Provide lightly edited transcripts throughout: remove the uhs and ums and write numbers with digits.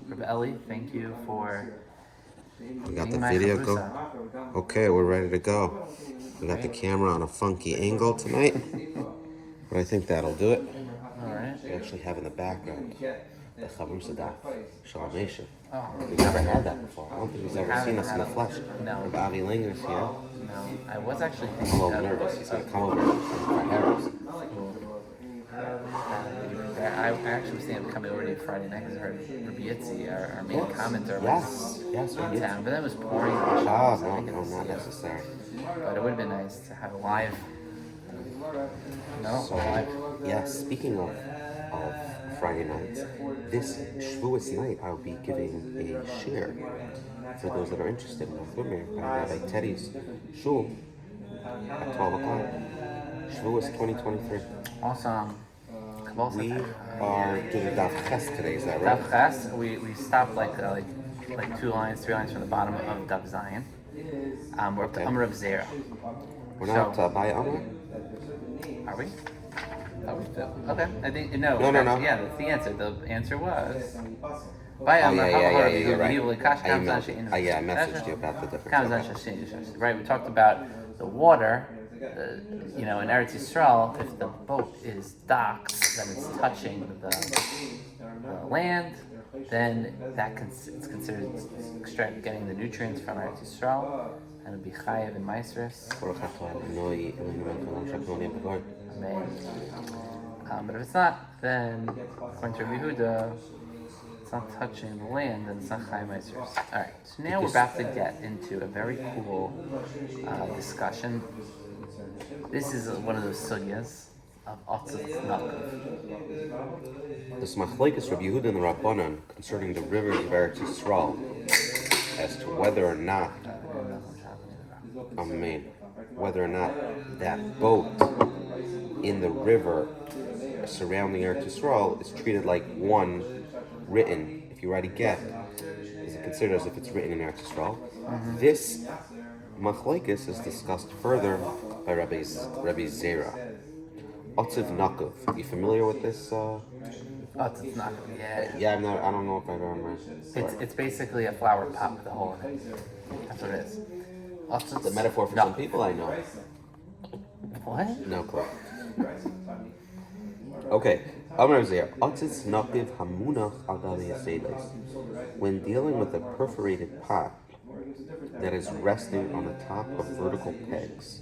Rabbi Eli, thank you for We got the being my video Chavrusa. go. Okay, we're ready to go. We got the camera on a funky angle tonight, but I think that'll do it. All right. We actually have in the background the Chavrusa Daf, Shalom Nation. Oh, We've never had that before. I don't think he's ever seen haven't us in the had flesh. no. R Avi Langer's here. No, I was actually I'm a thinking little of. nervous. He's gonna come over for Harris. I actually was thinking of coming over to you Friday night because I heard Rabbi Yitzi, our main commenter, was Yes, in town, but then it was pouring. Ah, So I no, couldn't not see it. necessary. But it would have been nice to have a live. No, So, live. yeah, speaking of Friday nights, this Shavuos night I'll be giving a share for those that are interested in Omer by Rabbi Teddy's shul at 12 o'clock. Shavuos 2023. Awesome. We are doing Daf Ches today, is that right? Daf Ches, we stopped like 3 lines from the bottom of Daf Zion. We're up to Omer of Zera. We're not by Omer? Are we? Oh, we still. Okay, I think no. No. Yeah, that's the answer. The answer was by Omer. Yeah, you're right. I messaged you about the difference. Right, we talked about the water. In Eretz Yisrael, if the boat is docked, then it's touching the land, then it's considered getting the nutrients from Eretz Yisrael, and it'd be chayev in Maisris. But if it's not, then according to Rabbi Yehuda, it's not touching the land, then it's not chayev Maisris. All right, so now we're about to get into a very cool discussion. This is one of those sugyas of Otzot Nakov. This machlekes Rabbi Yehuda and the Rabbanan concerning the rivers of Eretz Yisrael as to whether or not, whether or not that boat in the river surrounding Eretz Yisrael is treated like one written. If you write a get, is it considered as if it's written in Eretz Yisrael? Mm-hmm. This machlekes is discussed further by Rabbi Zera. Otziv Nakov. Are you familiar with this? Otziv Nakov, yeah. Yeah, I don't know if I've ever read. It's basically a flower pot with a hole in it. That's what it is. It's a metaphor for some people I know. What? No clue. Okay. Omer Zera. Otziv Nakov Hamunach al Gabi Yasedes. When dealing with a perforated pot that is resting on the top of vertical pegs.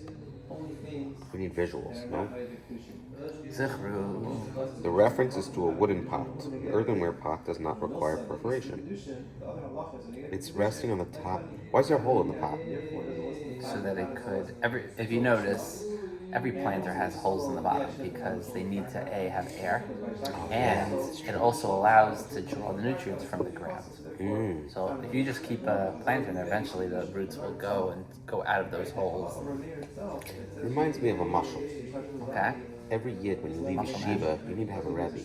We need visuals, no? The reference is to a wooden pot. An earthenware pot does not require perforation. It's resting on the top. Why is there a hole in the pot? So that it could. If you notice, every planter has holes in the bottom because they need to have air, and it also allows to draw the nutrients from the ground. So if you just keep a planter in there, eventually the roots will go out of those holes. It reminds me of a mushroom. Okay. Every yid, when you leave yeshiva, you need to have a rebbe.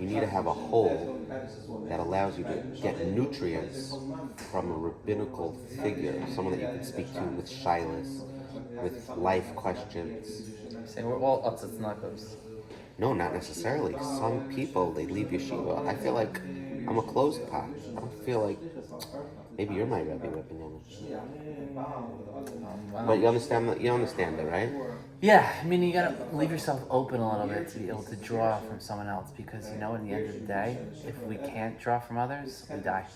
You need to have a hole that allows you to get nutrients from a rabbinical figure, someone that you can speak to with shilas, with life questions. Saying we're all Otzot Nakovs. No, not necessarily. Some people, they leave yeshiva. I feel like I'm a closed pot. I don't feel like maybe you're my rebbe. Wow. But you understand that, right? Yeah, I mean, you gotta leave yourself open a little bit to be able to draw from someone else because, in the end of the day, if we can't draw from others, we die.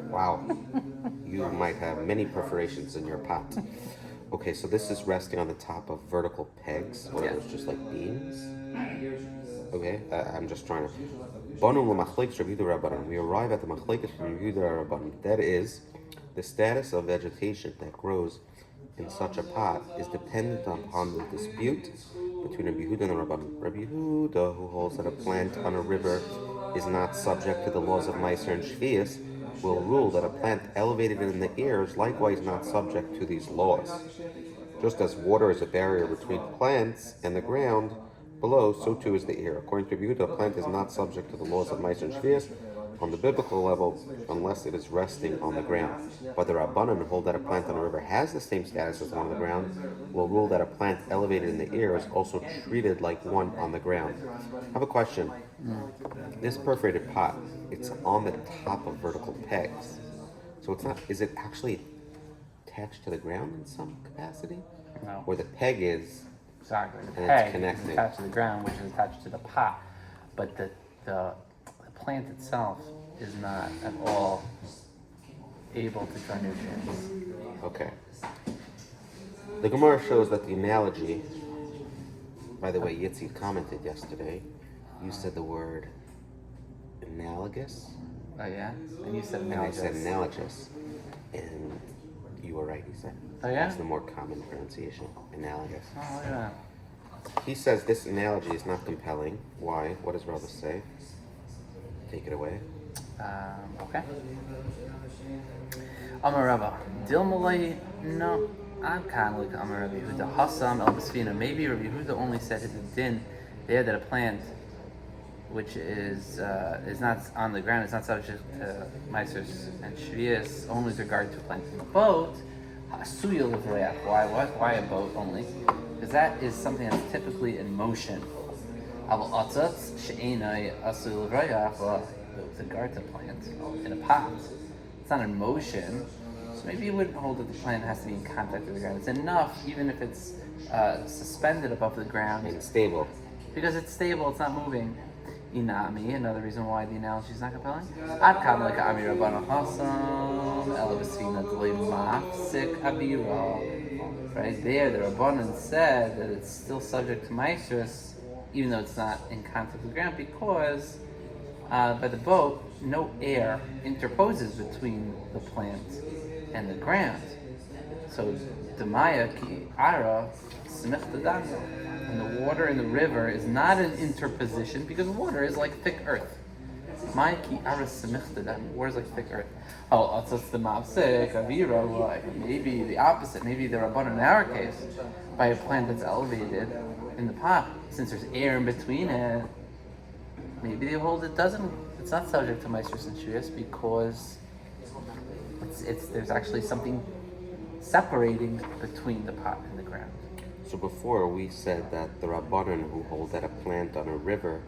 Wow. You might have many perforations in your pot. Okay, so this is resting on the top of vertical pegs. What are those, just like beams? Okay, I'm just trying to... We arrive at the machlekes from Yehuda Rabbanan. That is, the status of vegetation that grows in such a pot is dependent upon the dispute between Rabbi Yehuda and the Rabbanan. Rabbi Yehuda, who holds that a plant on a river is not subject to the laws of Meiser and Shvius, will rule that a plant elevated in the air is likewise not subject to these laws. Just as water is a barrier between plants and the ground, below, so too is the ear. According to Rabbi Yehuda, a plant is not subject to the laws of Meiser and Shvius on the biblical level unless it is resting on the ground. But the Rabbanan hold that a plant on a river has the same status as one on the ground, will rule that a plant elevated in the air is also treated like one on the ground. I have a question. This perforated pot, it's on the top of vertical pegs. So it's not, is it actually attached to the ground in some capacity? No. Or the peg is, Exactly. The and peg it's connecting. is attached to the ground, which is attached to the pot, but the plant itself is not at all able to draw nutrients. Okay. The Gemara shows that the analogy, by the way, Yitzi commented yesterday, you said the word analogous, Oh yeah? And you said and I analogous. said analogous, and you were right, he said. Oh yeah? That's the more common pronunciation, analogous. Oh, look at that. He says this analogy is not compelling. Why? What does Rava say? Take it away. Okay. Omer Rabba. Dilmalay, no. I'm kind of like Omer Rabbi Yehuda. Hassam el Basfina. Maybe Rabbi Yehuda only said in the din there that a plant which is not on the ground, is not subject to Meisers and Shvius, only with regard to a plant in the boat. Hasuya l'vreach. Why a boat only? Because that is something that's typically in motion. Aval atzatz she'enai asuya l'vreach. With regard to plant in a pot, it's not in motion. So maybe you wouldn't hold that the plant has to be in contact with the ground. It's enough, even if it's suspended above the ground. And it's stable. Because it's stable, it's not moving. Inami, another reason why the analogy is not compelling. Adkam like Ami Rabbanu Hassam, Elabasina Deli Mafsik Abira. Right there, the Rabbanan said that it's still subject to Maestris, even though it's not in contact with the ground, because by the boat, no air interposes between the plant and the ground. So, Demaya ki ara smichta dano. And the water in the river is not an interposition because water is like thick earth. Maya ki ara smichta dano. Water is like thick earth. Oh, that's the mafsek avira. Like maybe the opposite. Maybe the Rabbanan in our case, by a plant that's elevated in the pot, since there's air in between it. Maybe they hold it doesn't. It's not subject to Meisers and Shvius because there's actually something separating between the pot and the ground. So before we said that the Rabbanan who hold that a plant on a river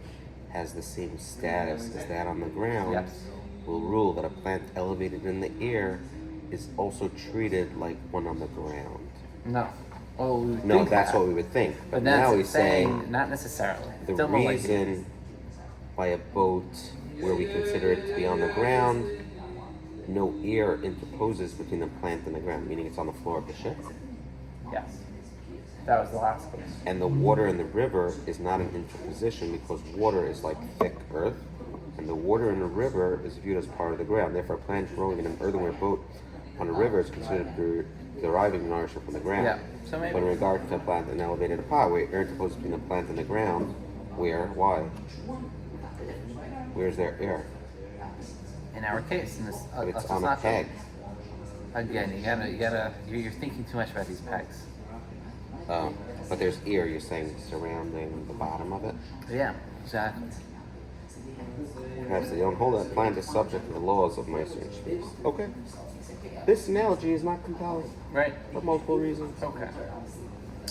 has the same status as that on the ground, Yes. will rule that a plant elevated in the air is also treated like one on the ground. No. Well, we No, think that's that, what we would think. But that's now he's saying not necessarily. the Don't like it. reason by a boat where we consider it to be on the ground, no air interposes between the plant and the ground, meaning it's on the floor of the ship. Yes. That was the last case. And the water in the river is not an interposition because water is like thick earth, and the water in the river is viewed as part of the ground. Therefore, a plant growing in an earthenware boat on a river is considered deriving nourishment from the ground. Yeah. So maybe. But in regard to a plant in an elevated pot, where air interposes between the plant and the ground, why? Where's their air? In our case, in this, But it's us on a not- peg. Again, you're thinking too much about these pegs. But there's air, you're saying, surrounding the bottom of it. Yeah, exactly. Perhaps they don't hold that plant is subject to the laws of Meiser and Shvius. Okay. This analogy is not compelling Right. for multiple reasons. Okay.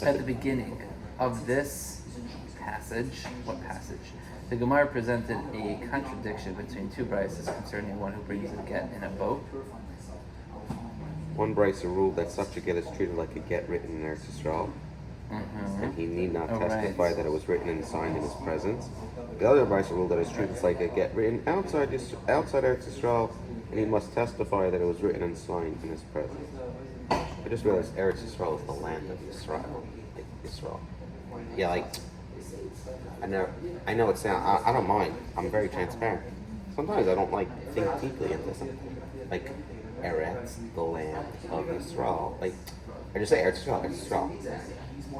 At the beginning of this passage, what passage? The Gemara presented a contradiction between two brises concerning one who brings a get in a boat. One Bryce ruled that such a get is treated like a get written in Eretz Yisrael, and he need not testify that it was written and signed in his presence. The other Bryce ruled that it's treated like a get written outside Eretz Yisrael, and he must testify that it was written and signed in his presence. I just realized Eretz Yisrael is the land of Israel. Like Israel. Yeah, like I know it sounds. I don't mind. I'm very transparent. Sometimes I don't think deeply into something. Like Eretz, the land of Israel. Like I just say Eretz Yisrael, Eretz Yisrael.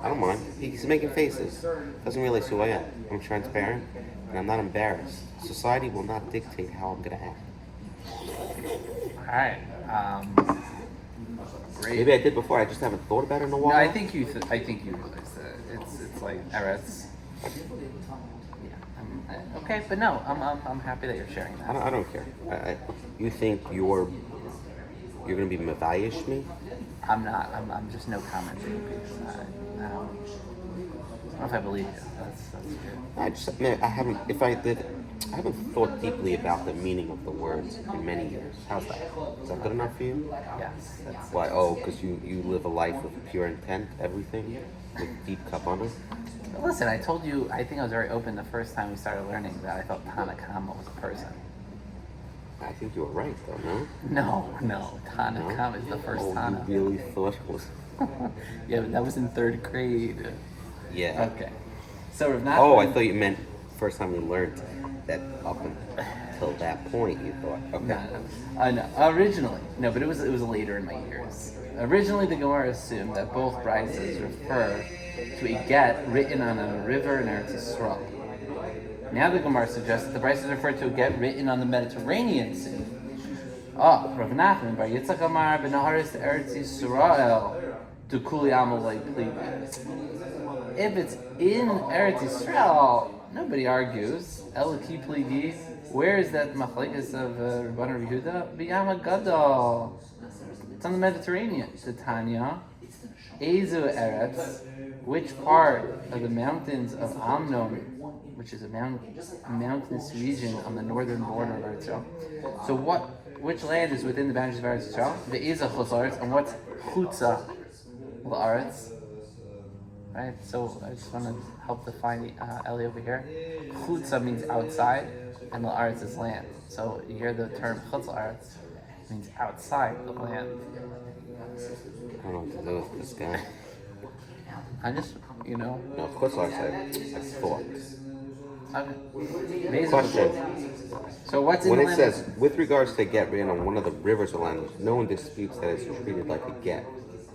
I don't mind. He's making faces. Doesn't realize who I am. I'm transparent and I'm not embarrassed. Society will not dictate how I'm gonna act. Alright. Great. Maybe I did before. I just haven't thought about it in a while. No, I think you realize that it's like Eretz. Okay, but no, I'm happy that you're sharing that. I don't care. You think you're gonna be mavayish me? I'm not. I'm just no commenting because I don't know if I believe you. That's weird. I haven't. If I did, I haven't thought deeply about the meaning of the words in many years. How's that? Is that good enough for you? Yes. That's, Why? Oh, because you live a life of pure intent, everything, with deep kavanah. listen, I told you. I think I was very open the first time we started learning that I thought Tanakama was a person. I think you were right, though. No. No. Tanakama is the first Oh, Tana. you really thought it was? Yeah, but that was in 3rd grade. Yeah. Okay. So Rav Nachman. Oh, I thought you meant first time you learned that up until that point you thought. Okay. No. Originally, no, but it was later in my years. Originally, the Gemara assumed that both brises refer to a get written on a river in Eretz Yisrael. Now the Gemara suggests that the brises refer to a get written on the Mediterranean Sea. Oh, Rav Nachman bar Yitzchak Amar b'Naharis Eretz Yisrael Dukuli Amalei Pligi. If it's in Eretz Yisrael, nobody argues. Elaki Pligi. Where is that machlekes of Rabban Yehuda? B'Yam Gadol. It's on the Mediterranean. Titania. Ezu Eretz. Which part of the mountains of Amnon, which is a mountainous region on the northern border of Eretz Yisrael. So which land is within the boundaries of Eretz Yisrael? Ve'eza chutz la'aretz, and what's chutza la'aretz? Right. So I just want to help define Eli over here. Chutza means outside, and la'aretz is land. So you hear the term chutz la'aretz means outside the land. I don't know what to do with this guy. I just, No, of course I thought. Okay. Question. So what's in When the it land? says, with regards to get written on one of the rivers or land, no one disputes that it's treated like a get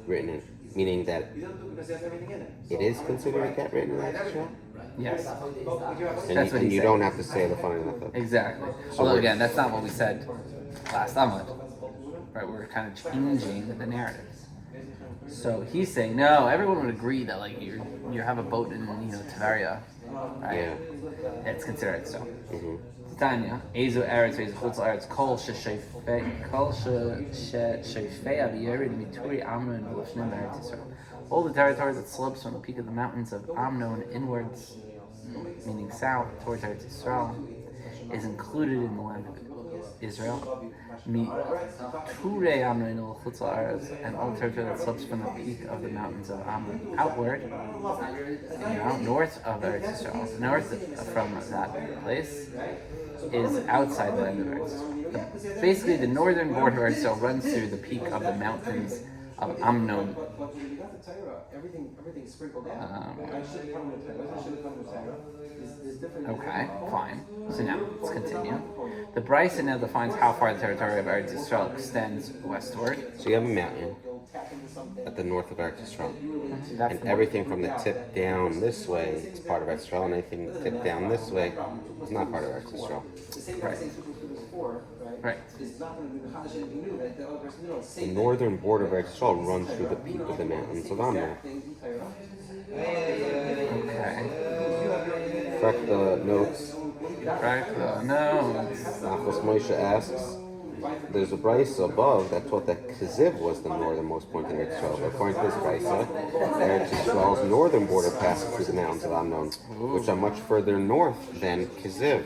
written in, meaning that it is considered a get written in Eretz Yisrael? Yes. And That's what he you said. don't have to say the funny method. Exactly. So Although we're- again, that's not what we said last Amud. Right, we're kind of changing the narratives. So he's saying no. Everyone would agree that like you have a boat in Tavaria, right? Yeah. It's considered so. Mm-hmm. Tanya, Ezu Eretz, Ezu Chutz Eretz, Kol Sheshefei, Kol Sheshefei Aviyerid Mituri Amnon V'Lishnim Eretz Yisrael. All the territory that slopes from the peak of the mountains of Amnon inwards, meaning south towards Eretz Yisrael, is included in the land of Israel. Miturei Amnon El Chutz La'aretz, and all the territory that slopes from the peak of the mountains of Amnon outward, north of Eretz Yisrael, north from that place, is outside the land of Eretz Yisrael. Basically, the northern border of Eretz Yisrael runs through the peak of the mountains of Amnon. Okay, fine. So now, let's continue. The Brisa now defines how far the territory of Eretz Yisrael extends westward. So you have a mountain at the north of Eretz Yisrael. That's And everything from the tip down this way is part of Eretz Yisrael, and anything tip down this way is not part of Eretz Yisrael. Right. The northern border of Eretz Yisrael runs through the peak of the mountains of Amnon. Okay. Correct the notes. Correct. No. Nachos Moshe asks, there's a brisa above that taught that Kiziv was the northernmost point in Eretz Yisrael. But according to this brisa, Eretz Yisrael's northern border passes through the mountains of Amnon, which are much further north than Kiziv.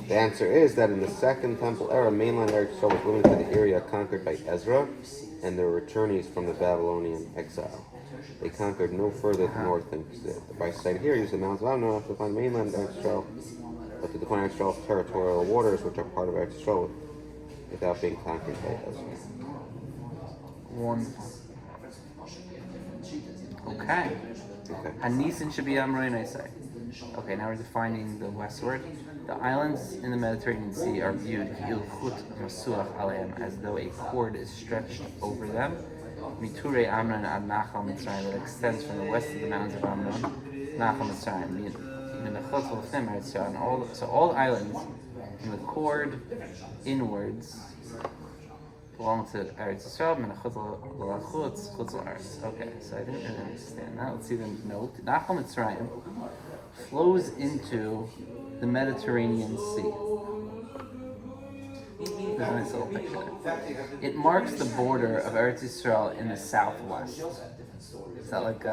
The answer is that in the Second Temple era, mainland Eretz Yisrael was limited to the area conquered by Ezra and their returnees from the Babylonian exile. They conquered no further north than Kiziv. The brisa cited here used the mountains of Amnon to define mainland Eretz Yisrael, but to define Eretz Yisrael's territorial waters, which are part of Eretz Yisrael, without being conquered by Ezra. Wonderful. Okay. Hanisin should be Amroin, I say. Okay, now we're defining the westward. The islands in the Mediterranean Sea are viewed as though a cord is stretched over them. Miturei Amnon ad Nachal Mitzrayim, that extends from the west of the mountains of Amnon, Nachal Mitzrayim. So all the islands from the cord inwards belong to Eretz Yisrael, min hachutz l'chutz, chutz l'Aretz. Okay, so I didn't really understand that. Let's see the note. Nachal Mitzrayim flows into the Mediterranean Sea. There's a nice little picture there. It marks the border of Eretz Yisrael in the southwest. Is that like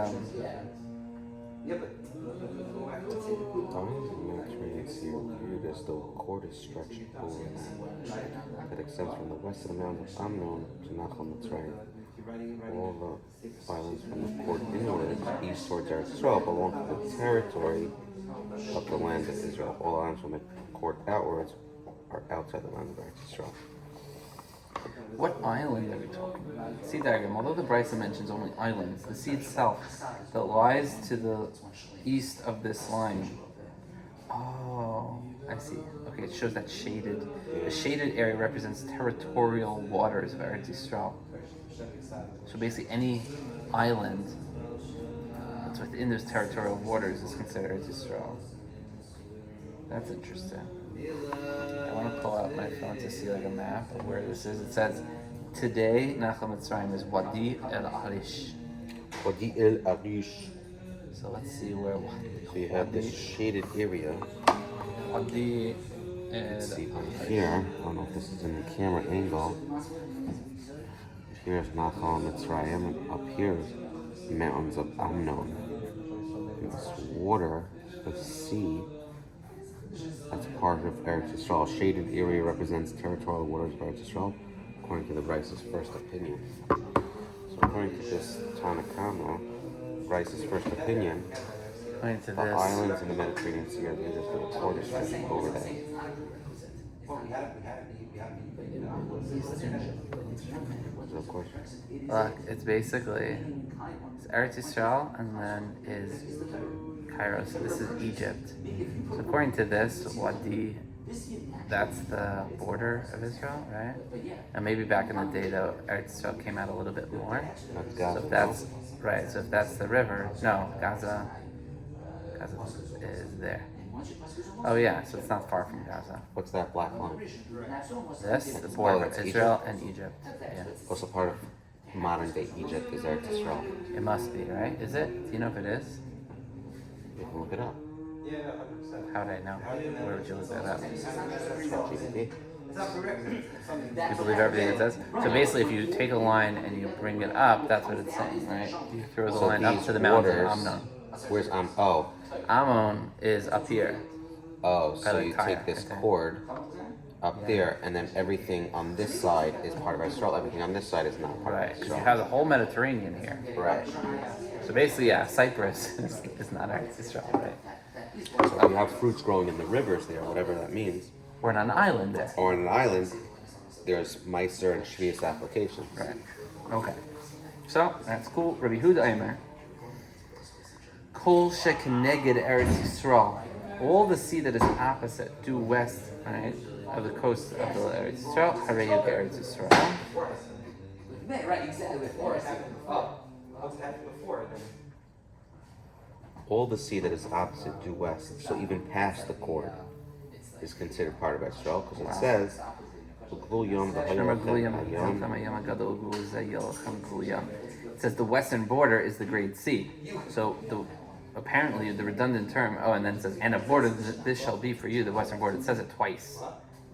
As though a cord is stretched over that extends from the west of the mountain of Amnon to Nachal Mitzrayim. All the islands from the cord inwards, east towards Eretz Yisrael, belong to the territory of the land of Israel. All islands from the cord outwards are outside the land of Eretz Yisrael. what island are we talking about? Sea diagram. Although the Brisa mentions only islands, the sea itself that lies to the east of this line. Oh, I see. Okay, it shows that shaded. The shaded area represents territorial waters of Eretz Yisrael. So basically, any island that's within those territorial waters is considered Eretz Yisrael. That's interesting. I want to pull out my phone to see like a map of where this is. It says today Nachal Mitzrayim is Wadi El Arish. Wadi El Arish. So let's see where. So you have this shaded area. Wadi Let's see here. I don't know if this is in the camera angle. Here's Nachal Mitzrayim, and up here is the mountains of Amnon. And this water, the sea, that's part of Eretz Yisrael. Shaded area represents territorial waters of Eretz Yisrael, according to the Rice's first opinion. So according to this Tanakama, Rice's first opinion, according to the this, islands in the Mediterranean Sea are just a quarter stretch over there. Of course. look, it's basically it's Eretz Yisrael and then is Cairo. So this is Egypt. So according to this, Wadi, that's the border of Israel, right? And maybe back in the day, though, Eretz Yisrael came out a little bit more. That's Gaza. So if that's right, so if that's the river, no, Gaza is there. Oh yeah, so it's not far from Gaza. What's that black line? This, the border of that's Israel and Egypt. Yeah, Also part of modern day Egypt is Eretz Yisrael. it must be, right? Is it? Do you know if it is? You can look it up. How would I know? Where would you look that up? GPT. You believe everything it says? So basically, if you take a line and you bring it up, that's what it's saying, right? You throw the line up these to the mountain of waters- Amnon. Where's Oh, Ammon is up here. so By the you Kaya, take this right there. cord up there, and then everything on this side is part of Israel. Everything on this side is not part Right, of because you Israel. have the whole Mediterranean here. Right. So basically, yeah, Cyprus is not Eretz Yisrael, right? So you have fruits growing in the rivers there, whatever that means. We're on an island there. Or on an island, there's Meiser and Shvius applications. Right. Okay. So that's cool. Rabbi Huda Omer. Kol shekeneged Eretz Yisrael. All the sea that is opposite, due west, right, of the coast of the Eretz Yisrael. Hareyu Eretz Yisrael. Right, exactly. What's happened before? All the sea that is opposite due west, so even past the cord, is considered part of Israel because it says, "Ugvul yom v'hayolachem hayom." It says the western border is the Great Sea. So apparently the redundant term, and then it says, and a border this shall be for you, the western border. It says it twice.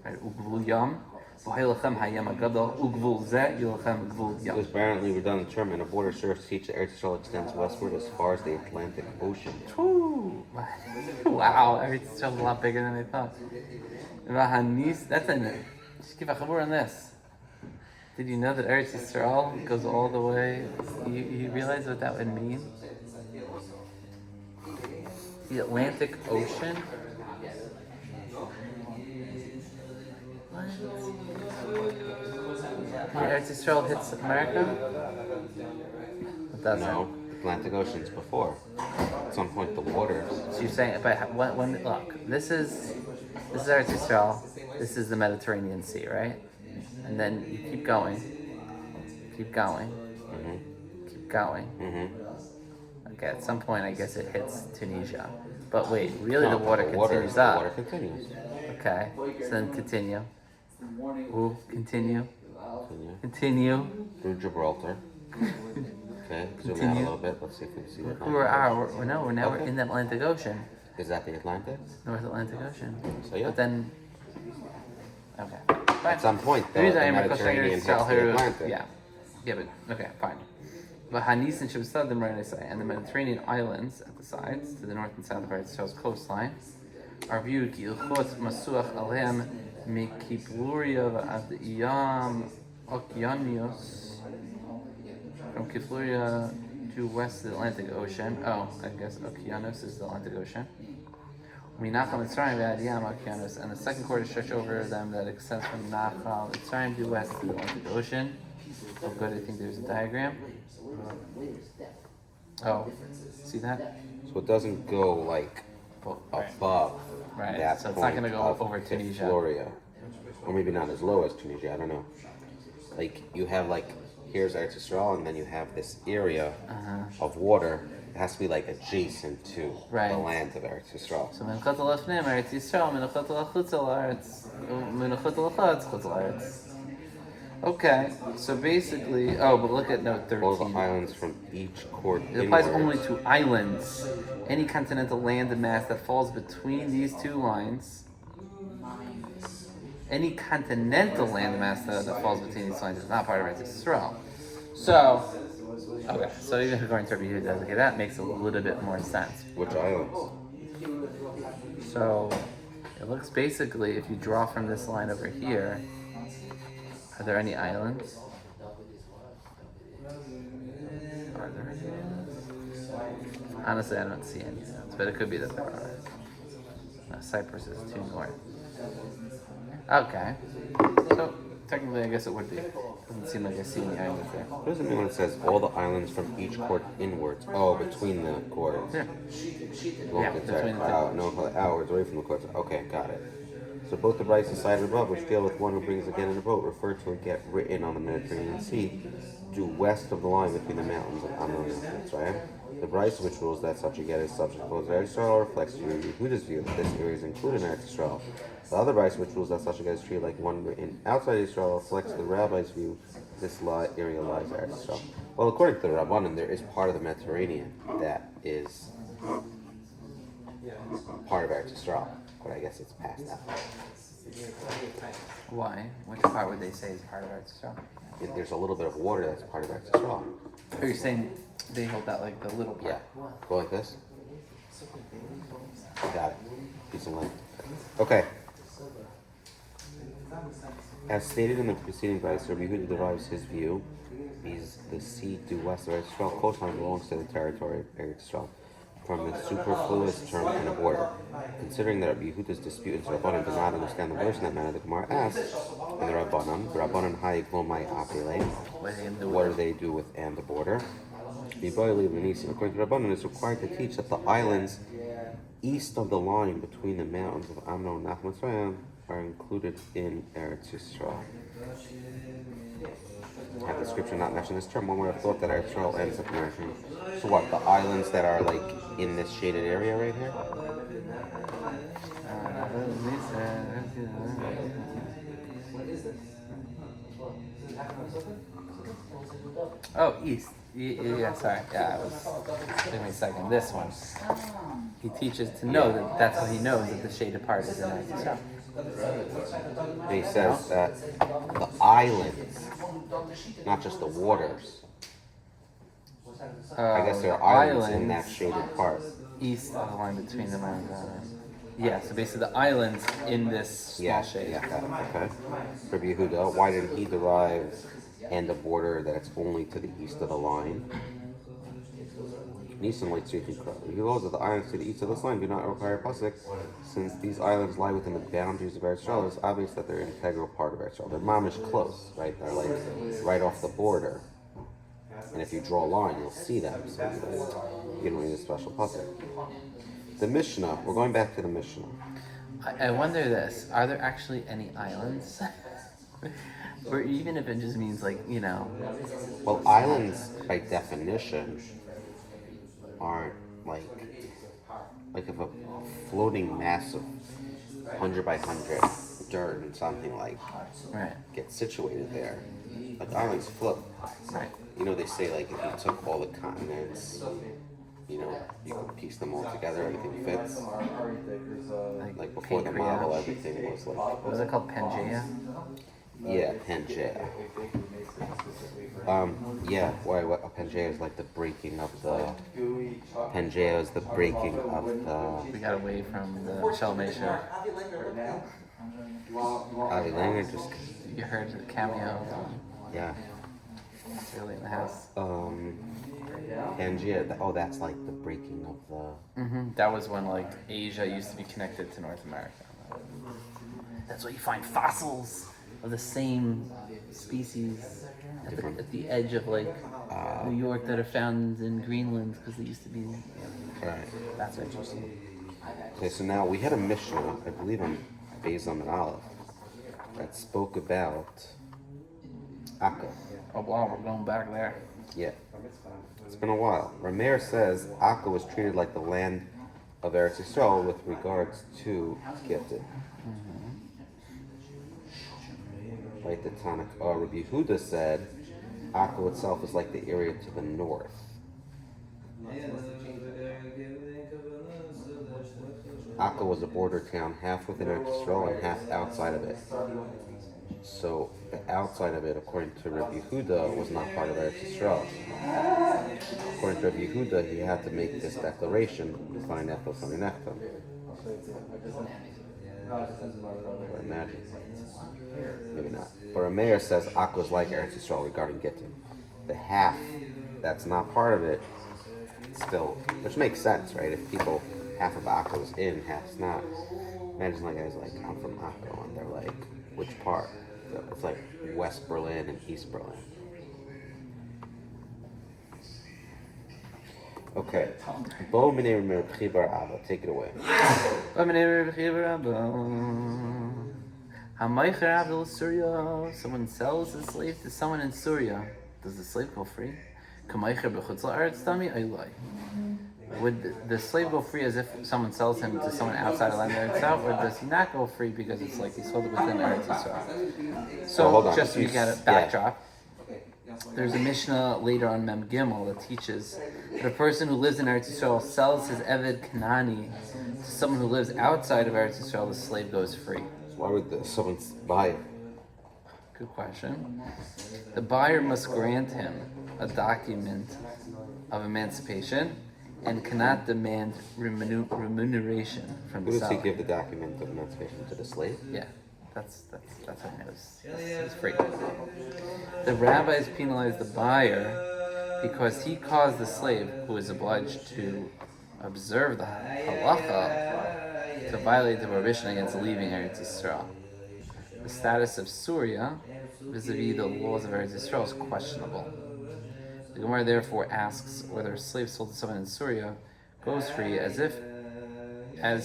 Right? Ugvul yom v'hayolachem hayom agadol ugvul zeh yolachem ugvul It yom. was apparently redundant term, and a border serves to teach that Eretz Yisrael extends westward as far as the Atlantic Ocean. Woo. Wow, Eretz Yisrael is a lot bigger than I thought. Vahanis, that's an. Just give a chabur on this. Did you know that Eretz Yisrael goes all the way? You realize what that would mean? The Atlantic Ocean? What? Eretz Yisrael hits America? It doesn't. No, the Atlantic Ocean's before. At some point, the waters. So you're saying, but when look, this is Eretz Yisrael, this is the Mediterranean Sea, right? And then you keep going, keep going. Okay, at some point, I guess it hits Tunisia. But wait, really, the water continues up. The water continues. Okay, so then continue. Ooh, continue. Continue. Through Gibraltar. Okay, zoom out a Continue. little bit. Let's see if we can see the Atlantic We're Ocean. we're in the Atlantic Ocean, Is that the Atlantic? North Atlantic Ocean. So yeah. But then, okay. Fine. At some point, The the reason I am Mediterranean hits the Atlantic. Yeah, but okay, fine. But Hanis and Shabsadim, right? I say, and the Mediterranean islands at the sides, to the north and south of Eretz Yisrael's coastline, are viewed ki ilchot masuach aleim mikipluria v'ad iyam okeanios, from Kifluria to west of the Atlantic Ocean. Oh, I guess Okeanos is the Atlantic Ocean. Minachal Mitzrayim v'ad Yam Okeanos, and the second quarter stretch over them that extends from Nachal Mitzrayim to west of the Atlantic Ocean. Oh, good. I think there's a diagram. Oh, see that? So it doesn't go like above Right. that So it's point not going to go of over Tunisia. Kefloria. Or maybe not as low as Tunisia, I don't know. Like you have like, here's Eretz Yisrael, and then you have this area of water. It has to be like adjacent to Right. the land of Eretz Yisrael. So Menachot Alafnim, Eretz Yisrael, Menachot Alachutz Eretz, Menachot Alachatz, Chutz Eretz. Okay, so basically, but look at note 13. All the islands from each court It applies inwards. only to islands. Any continental land mass that falls between these two lines. Any continental land mass that falls between these lines is not part of Eretz Yisrael. So, okay, so even if according to Rabbi Yehuda, okay, that makes a little bit more sense. Which islands? So, it looks basically, if you draw from this line over here, are there any islands? Are there any islands? Honestly, I don't see any islands, but it could be that there are. No, Cyprus is too north. Okay. So, technically, I guess it would be. Doesn't seem like I see any islands there. What does it mean when it says all the islands from each court inwards? Oh, between the courts. Yeah. Yeah, between the two. No, outwards, away from the courts. Okay, got it. So both the rights and cited above, which deal with one who brings a get in a boat, refer to a get written on the Mediterranean Sea, due west of the line between the mountains of Amnon and Mitzrayim. The Bryce, which rules that such a get is subject to Eretz Yisrael, reflects Yehuda's view that this area is included in Eretz Yisrael. The other Bryce, which rules that such a get is treated like one written outside Israel, reflects the Rabbi's view that this area lies in Eretz Yisrael. Well, according to the Rabbanan, there is part of the Mediterranean that is part of Eretz Yisrael, but I guess it's past that. Why? Which part would they say is part of Eretz Yisrael? There's a little bit of water that's part of Eretz Yisrael. Are you saying they hold that like the little part? Yeah. Go like this. Got it. Piece of land. Okay. As stated in the preceding verse, Rabbi Yehuda derives his view, means the sea due west of Eretz Yisrael coastline belongs to the territory of Eretz Yisrael, from the superfluous term and a border. Considering that Rabbi Yehuda's disputants Rabbanan do not understand the verse in that manner, the Gemara asks, and the Rabbanan hayi glomai apile, what do they do with and the border? According to Rabbanan, it's required to teach that the islands east of the line between the mountains of Amnon and Mitzrayim are included in Eretz Yisrael. Had the scripture not mentioned this term, one would have thought that Eretz Yisrael ends up mentioning. So what, the islands that are like in this shaded area right here? Oh, east. Yeah, sorry. Yeah, I was. Give me a second. This one. He teaches to know that that's what he knows, that the shaded part is in Eretz Yisrael. And he says that the islands, not just the waters. I guess there are islands in that shaded part. East of the line between them and yeah, so basically the islands in this small shade. Yeah, got it. Okay. Rabbi Yehuda, why didn't he derive and the border that it's only to the east of the line? He holds that the islands to the east of this line do not require pasuk, since these islands lie within the boundaries of Eretz Yisrael. It's obvious that they're an integral part of Eretz Yisrael. They're mamish close, right? They're like right off the border. And if you draw a line, you'll see them. So you don't need a special pasuk. The Mishnah. We're going back to the Mishnah. I wonder this: are there actually any islands? Or even if it just means like, you know. Well, islands by definition aren't like if a floating mass of 100 by 100 dirt and something like Right. get situated there. Like islands flip. Right. You know, they say like if you took all the continents, you know, you can piece them all together, everything fits. Like before the Pancreas. model, everything was like, What was it called? Pangea? yeah, Pangea. Yeah, what Pangea is like the breaking of the. Pangea is the breaking of the. We got away from the Shell Nation. Avi Langer just. You heard the cameo. Yeah. It's really in the house. Pangea. That's like the breaking of the. That was when like Asia used to be connected to North America. That's why you find fossils of the same species at the edge of like New York that are found in Greenland because they used to be. Right. That's interesting. Okay, so now we had a Mishnah, I believe on Bezam and Aleph, that spoke about Akka. Oh wow, we're going back there. Yeah. It's been a while. Rameir says Akka was treated like the land of Eretz Yisrael with regards to Gittin. Right, the Tanakh. Rabbi Yehuda said Akka itself is like the area to the north. Akka was a border town, half within Eretz Yisrael and half outside of it. So the outside of it, according to Rabbi Yehuda, was not part of Eretz Yisrael. According to Rabbi Yehuda, he had to make this declaration: "Find Ethel from Nechtam." Or imagine, maybe not. But Rameir says Akka was like Eretz Yisrael regarding Gittin. The half that's not part of it, still, which makes sense, right? If people, half of Akka was in, half's not. Imagine like guys like, I'm from Akka, and they're like, which part? It's like West Berlin and East Berlin. Okay. Bo Minei Rameir Chibar Abba, take it away. Someone sells a slave to someone in Syria. Does the slave go free? Would the slave go free as if someone sells him to someone outside of land itself, or does he not go free because it's like he sold it within Eretz Yisrael? So, hold on. just so you get a backdrop, there's a Mishnah later on Mem Gimel that teaches that a person who lives in Eretz Yisrael sells his Eved Kanani to someone who lives outside of Eretz Yisrael, the slave goes free. Why would someone buy it? Good question. The buyer must grant him a document of emancipation and cannot demand remuneration from Who the does he seller. give the document of emancipation to? The slave? Yeah, that's how he knows he's free. The rabbis penalize the buyer because he caused the slave, who is obliged to observe the halacha, to violate the prohibition against leaving Eretz Yisrael. The status of Surya vis-a-vis the laws of Eretz Yisrael is questionable. The Gemara therefore asks whether a slave sold to someone in Syria goes free as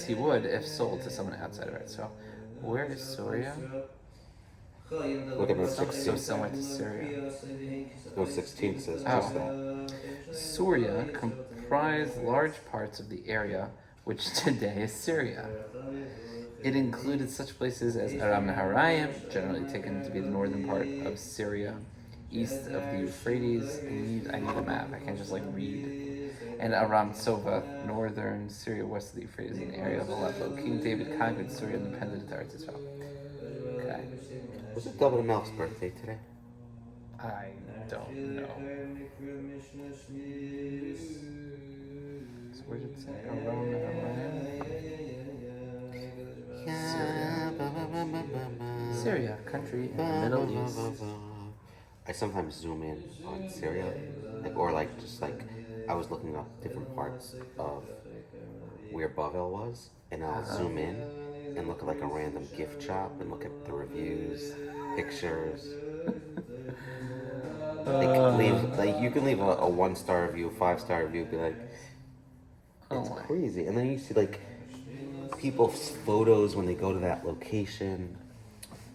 he would if sold to someone outside of Eretz Yisrael. Where is Syria? Look at note So 16. similar to Syria. Note 16 says just that. Syria comprised large parts of the area which today is Syria. It included such places as Aram Naharaim, generally taken to be the northern part of Syria, east of the Euphrates. I need a map. I can't just like read. And Aram Sova, northern Syria, west of the Euphrates, in the area of Aleppo. King David conquered Syria and depended on Eretz Yisrael. Okay. Was it David Melch's birthday today? I don't know. So where did it say? Aram Naharaim? Syria, country in the Middle East. I sometimes zoom in on Syria, I was looking up different parts of where Bavel was, and I'll zoom in and look at like a random gift shop and look at the reviews, pictures. You can leave a 1-star review, 5-star review, be like, it's crazy, and then you see like people's photos when they go to that location.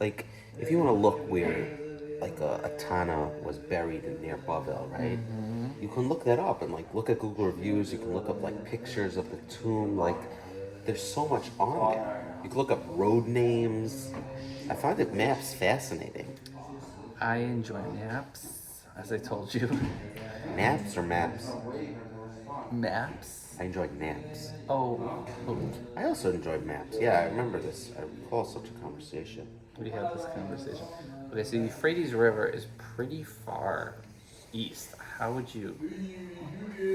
Like, if you want to look where like a Tana was buried near Bavel, right? You can look that up and like look at Google reviews. You can look up like pictures of the tomb. Like, there's so much on there. You can look up road names. I find it maps fascinating. I enjoy maps, as I told you. Naps or maps? Maps? I enjoyed naps. Oh, I also enjoyed maps. Yeah, I remember this. I recall such a conversation. we had this conversation. Okay, so the Euphrates River is pretty far east. How would you...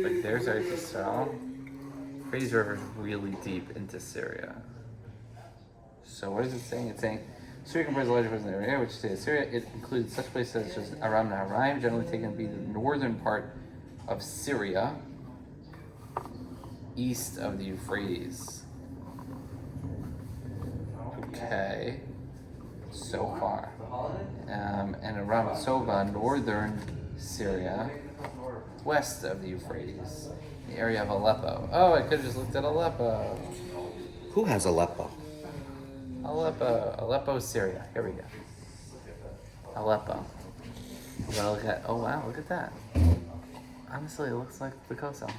Like, there's Eretz Yisrael. Euphrates River is really deep into Syria. So what is it saying? It's saying Syria comprises a larger portion of the area, which is Syria. It includes such places such as Aram Naharaim, generally taken to be the northern part of Syria, east of the Euphrates. Okay, so far. And Aram Sova, northern Syria, west of the Euphrates, the area of Aleppo. Oh, I could have just looked at Aleppo. Who has Aleppo? Aleppo, Syria. Here we go. Aleppo. I'm gonna look at. Oh wow, look at that. Honestly, it looks like the Kosel.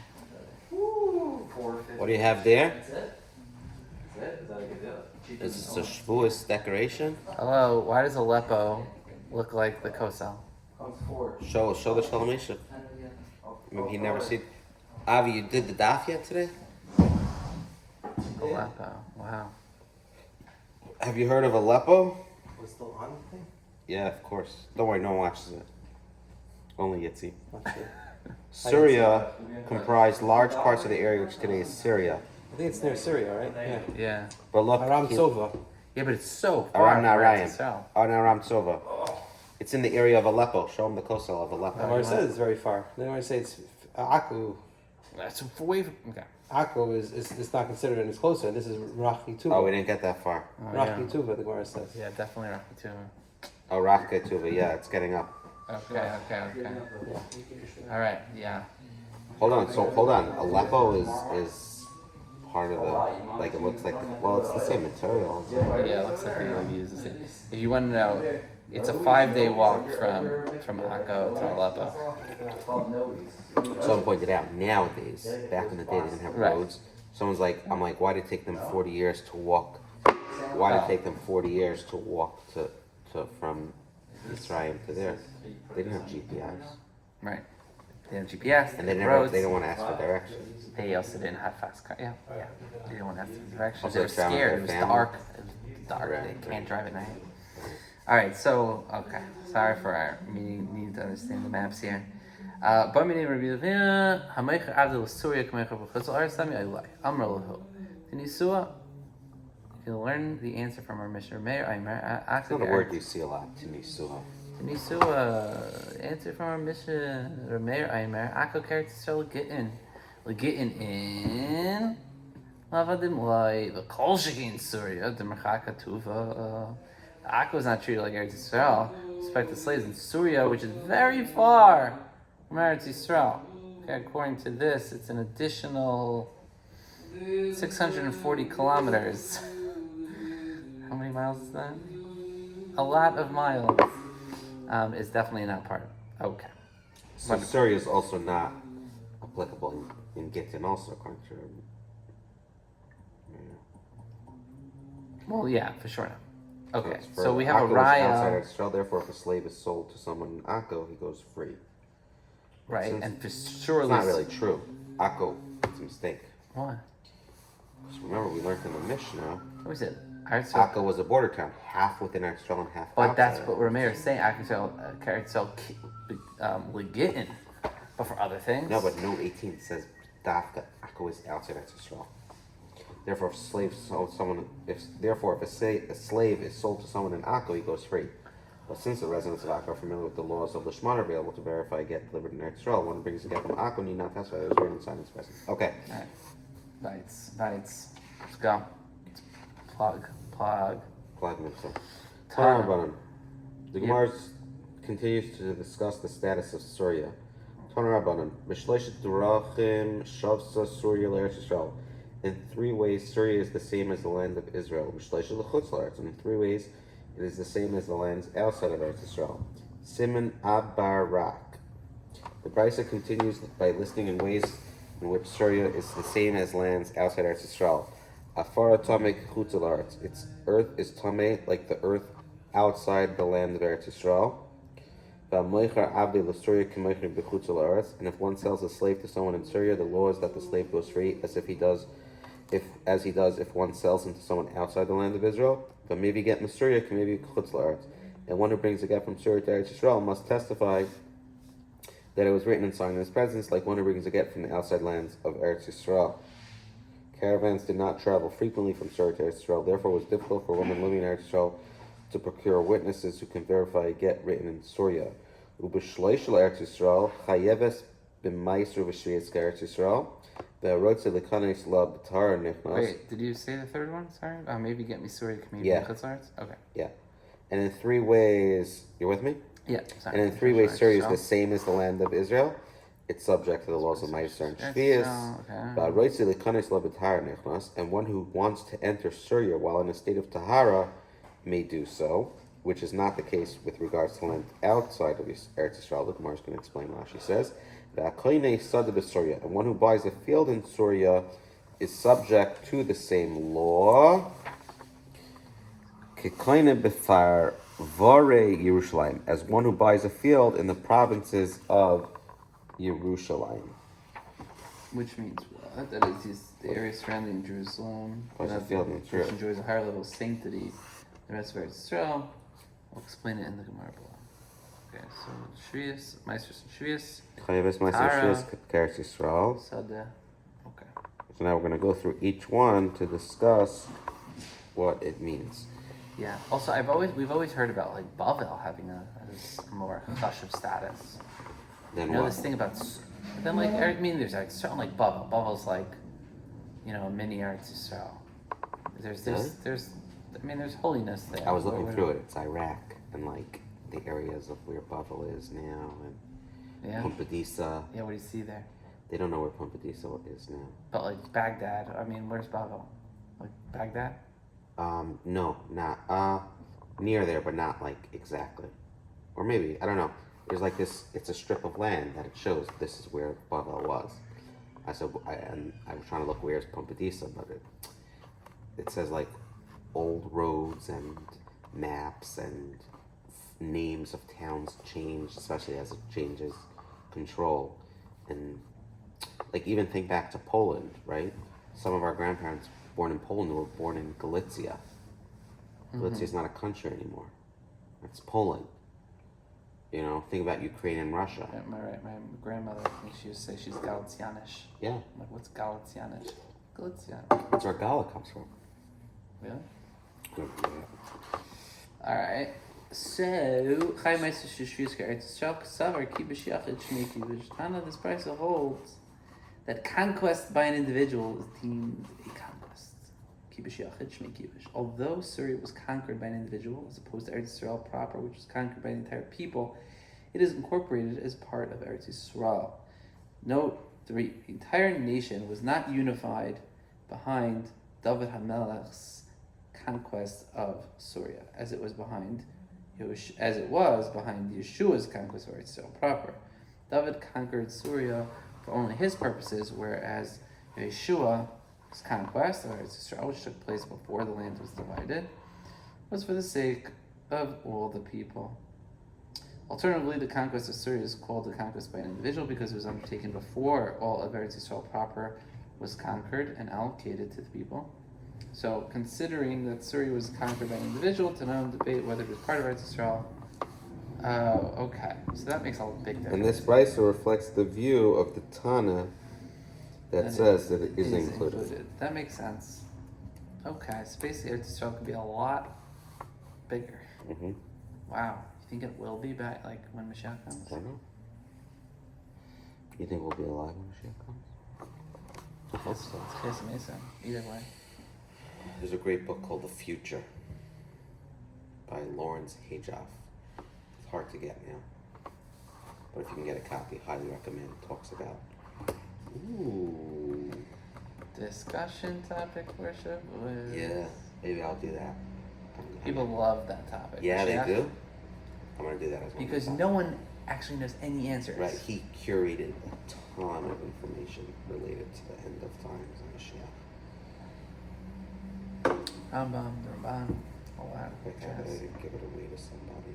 What do you have there? That's it? Is that a good deal? Is this a Shavuos decoration? Hello. Why does Aleppo look like the Kosel? Show the Shalom. Maybe he never seen. Avi, you did the daf yet today? Aleppo. Wow. Have you heard of Aleppo? Was still on the thing? Yeah, of course. Don't worry, no one watches it. Only Yitzi. Okay. Syria comprised large parts of the area which today is Syria. I think it's near Syria, right? Yeah. Yeah. But look, Aram Sova. Yeah, but it's so far Aram from Naharaim. Eretz Yisrael. Aram Sova. It's in the area of Aleppo. Show him the Kosel of Aleppo. Where it says it's very far. Then when I say it's Akku, That's way from. Okay. Akku is it's not considered and it's closer. This is Rachi Tuva. Oh, we didn't get that far. Oh, yeah. Rachi Tuva, the Gemara says. Yeah, definitely Rocky too. Oh, Rafka too, but yeah, it's getting up. Okay. All right. Yeah. Hold on. Aleppo is part of the, like, it looks like, well, it's the same material. Yeah, it looks like they would use the same. If you want to know, it's a 5-day walk from Akko to Aleppo. Someone pointed out, nowadays, back in the day, they didn't have Right. roads. Someone's like, I'm like, why did it take them 40 years to walk? Why did it take them 40 years to walk to from Israel to there? They didn't have GPS. Right. They had GPS. And they they had never, roads. they didn't want to ask for directions. They also didn't have fast cars. Yeah. They didn't want to ask for directions. Also, They were they traveled scared. It with was their family. dark. It was dark. Right, They can't drive at night. All right. So okay. Sorry for our needing to understand the maps here. You can learn the answer from our Mishnah. It's not a word you see a lot, Tinisua. Answer from our Mishnah. Rameir Aimer. Akko character so Gittin. Gittin in. Lavadim Lai. The Kolshikin Surya. The Merchaka Tuva. Akko is not treated like Eretz Yisrael. Respect the slaves in Syria, which is very far from Eretz Yisrael. Okay, according to this, it's an additional 640 kilometers. How many miles is that? A lot of miles. Is definitely not part of it. Okay. So Wonderful. Syria is also not applicable in Gittin also, according to Well, yeah, for sure not. Okay, it's for- so we have a Akko is outside raya, Israel, therefore if a slave is sold to someone in Akko, he goes free. right? Since And for It's surely, not really true. Akko, it's a mistake. What? 'Cause remember, we learned in the Mishnah, What was it? Alright, so, Akko was a border town, half within Israel and half but outside. that's what Rameir is saying. I can sell, Gittin, but for other things. No, but Note 18 says Dafka Akko is outside Israel. Therefore, if a slave is sold to someone in Akko, he goes free. But since the residents of Akko are familiar with the laws of Lishman are available to verify a get delivered in Israel, one who brings a get from Akko need not testify that it was written inside his presence. Okay. Alright, Bites. Let's go. Plug. Plug Mitzvah. Torah. Torah. The Yeah. Gemara continues to discuss the status of Syria. Torah Rabbanan. Mishleishet Durachim Shavsa Syria L'Eretz Yisrael. In 3 ways, Syria is the same as the land of Israel. Mishleishet L'Chutz L'Eretz. And in 3 ways, it is the same as the lands outside of Eretz Yisrael. Siman Abarak. The Brisa continues by listing in ways in which Syria is the same as lands outside Eretz Yisrael. Afara Tame Chutz La'aretz. Its earth is Tame, like the earth outside the land of Eretz Yisrael. And if one sells a slave to someone in Syria, the law is that the slave goes free, as he does if one sells him to someone outside the land of Israel. But maybe get in Syria can maybe chutz la'aretz. And one who brings a get from Syria to Eretz Yisrael must testify that it was written and signed in his presence, like one who brings a get from the outside lands of Eretz Yisrael. Caravans did not travel frequently from Syria to Eretz Yisrael, therefore it was difficult for women living in Eretz Yisrael to procure witnesses who can verify a get written in Syria. Ubeshloish Eretz Yisrael chayeves b'maisru v'shviyas Eretz Yisrael ve'arotze lekanes la b'tar nechnas. Wait, did you say the third one? Sorry, maybe get me Surya, maybe Yeah. Chutz La'aretz? Okay. Yeah, and in 3 ways, you're with me. Yeah. Sorry. And in 3 ways, Syria is the same as the land of Israel. It's subject to the laws of Meiser and Shvius. Ve'arotze lekanes la b'tar nechnas, and one who wants to enter Syria while in a state of tahara may do so, which is not the case with regards to land outside of Eretz Yisrael. The Gemara is going to explain what she says. And one who buys a field in Syria is subject to the same law. As one who buys a field in the provinces of Yerushalayim. Which means what? That is the area surrounding Jerusalem. Buys a field in Syria. Which enjoys a higher level of sanctity. The rest of Eretz Yisrael, I'll explain it in the Gemara below. Okay, so Shvius, Meisters and Shvius. Chayeves Meiser Shvius Eretz Yisrael. Sada. Okay. So now we're going to go through each one to discuss what it means. Yeah. Also, we've always heard about like Bavel having a more chashuv status. Then You know what? this thing about then like I mean there's like certain like Bavel. Bavel's like, a mini Eretz Yisrael. There's holiness there. I was looking through it. It's Iraq and like the areas of where Bavel is now and Yeah. Pumbedisa. Yeah. What do you see there? They don't know where Pumbedisa is now. But like Baghdad. I mean, where's Bavel? Like Baghdad? No, not near there, but not like exactly. Or maybe, I don't know. There's like this. It's a strip of land that it shows this is where Bavel was. I was trying to look where's Pumbedisa, but it says like old roads and maps and names of towns change, especially as it changes control. And like even think back to Poland, right? Some of our grandparents born in Poland were born in Galicia. Galicia is not a country anymore. It's Poland. Think about Ukraine and Russia. Am I right? My grandmother, I think she used to say she's Galicianish. Yeah. I'm like, what's Galicianish? Galicia. That's where Gala comes from. Really? Alright. So, this price holds that conquest by an individual is deemed a conquest. Although Syria was conquered by an individual, as opposed to Eretz Yisrael proper, which was conquered by the entire people, it is incorporated as part of Eretz Yisrael. Note 3. The entire nation was not unified behind David HaMelech's conquest of Syria, as it was behind Yeshua's conquest of Eretz Yisrael proper. David conquered Syria for only his purposes, whereas Yeshua's conquest of Eretz Yisrael, which took place before the land was divided, was for the sake of all the people. Alternatively, the conquest of Syria is called the conquest by an individual because it was undertaken before all of Eretz Yisrael proper was conquered and allocated to the people. So, considering that Syria was conquered by an individual, to now debate whether it was part of Eretz Yisrael. Okay. So that makes a big difference. And this brisa reflects the view of the Tana that says that it is included. That makes sense. Okay, so basically Eretz Yisrael could be a lot bigger. Mm-hmm. Wow. You think it will be back, like, when Mashiach comes? I don't know. You think we'll be alive when Mashiach comes? I hope so. It's amazing. Either way. There's a great book called The Future by Lawrence Hajoff. It's hard to get now, but if you can get a copy, highly recommend. It talks about Discussion topic worship. Yeah, maybe I'll do that. People love that topic. Yeah, Mashiach. they do. I'm gonna do that as well. Because no one actually knows any answers. Right, he curated a ton of information related to the end of times and Mashiach. Rambam, Ramban, all that I jazz. give it away to somebody.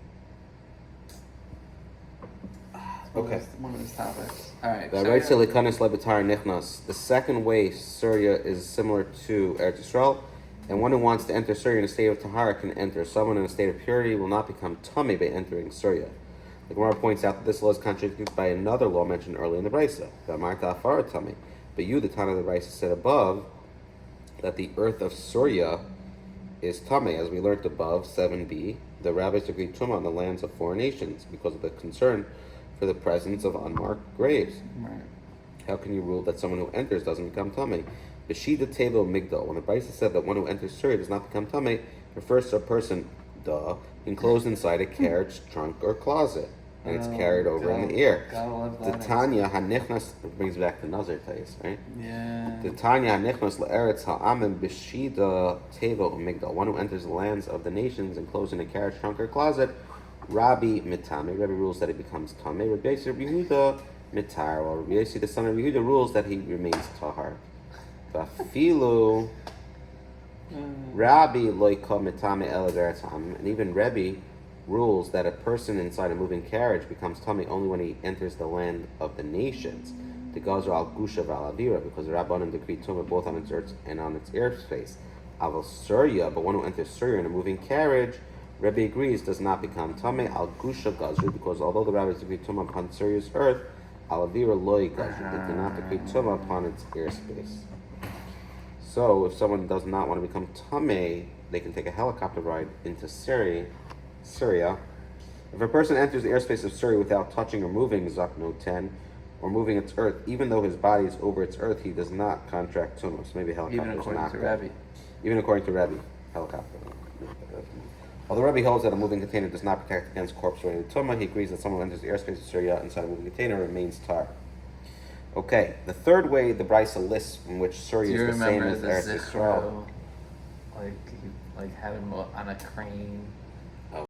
Okay. Okay. One of his topics. All right. The so right yeah. to lekanis lebetar nichnas. The second way Syria is similar to Eretz Yisrael, and one who wants to enter Syria in a state of tahara can enter. Someone in a state of purity will not become tummy by entering Syria. The Gemara points out that this law is contradicted by another law mentioned earlier in the Brisa, the Amarta Afara tummy. But you, the Tana of the Brisa, said above that the earth of Syria is tummy, as we learned above 7b. The rabbis agreed tumah on the lands of foreign nations because of the concern for the presence of unmarked graves. Right. How can you rule that someone who enters doesn't become tummy? Beshida Tevo Migdal. When the Brisa said that one who enters Syria does not become tummy, refers to a person, enclosed inside a carriage, trunk, or closet, and it's carried over in the ear. Gotta love The that. Tanya Hanichnas brings back the Nazir Tais, right? Yeah. The Tanya Hanichnas La'eretz Ha'amim Beshida Tevo Migdal. One who enters the lands of the nations enclosed in a carriage, trunk, or closet. Rabbi Mitame. Rabbi rules that he becomes Tameh. Rabbi Yehuda Mitar. While Rabbi Yossi, the son of Yehuda, rules that he remains Tahar. Vafilu Rabbi Loika Mitame Eladaratam. And even Rabbi rules that a person inside a moving carriage becomes Tameh only when he enters the land of the nations. The Gazer al Gusha val Avira, because the Rabbanim decreed Tumah both on its earth and on its airspace. Aval Surya, but one who enters Surya in a moving carriage, Rebbe agrees, does not become Tameh al Gusha Gazru, because although the rabbis decree Tumah upon Surya's earth, al Avira loy Gazru, they do not decree Tumah upon its airspace. So, if someone does not want to become Tameh, they can take a helicopter ride into Syria. If a person enters the airspace of Syria without touching or moving Zakno 10, or moving its earth, even though his body is over its earth, he does not contract Tumah. So maybe a helicopter Even is according not to good. Rabbi. Even according to Rebbe, helicopter. Although Rebbe holds that a moving container does not protect against corpse-related tumah, he agrees that someone who enters the airspace of Syria inside a moving container remains tar. Okay, the third way the Brisa lists in which Do Syria you is the same remember as the Eretz Yisrael. Zichro? Like had him on a crane.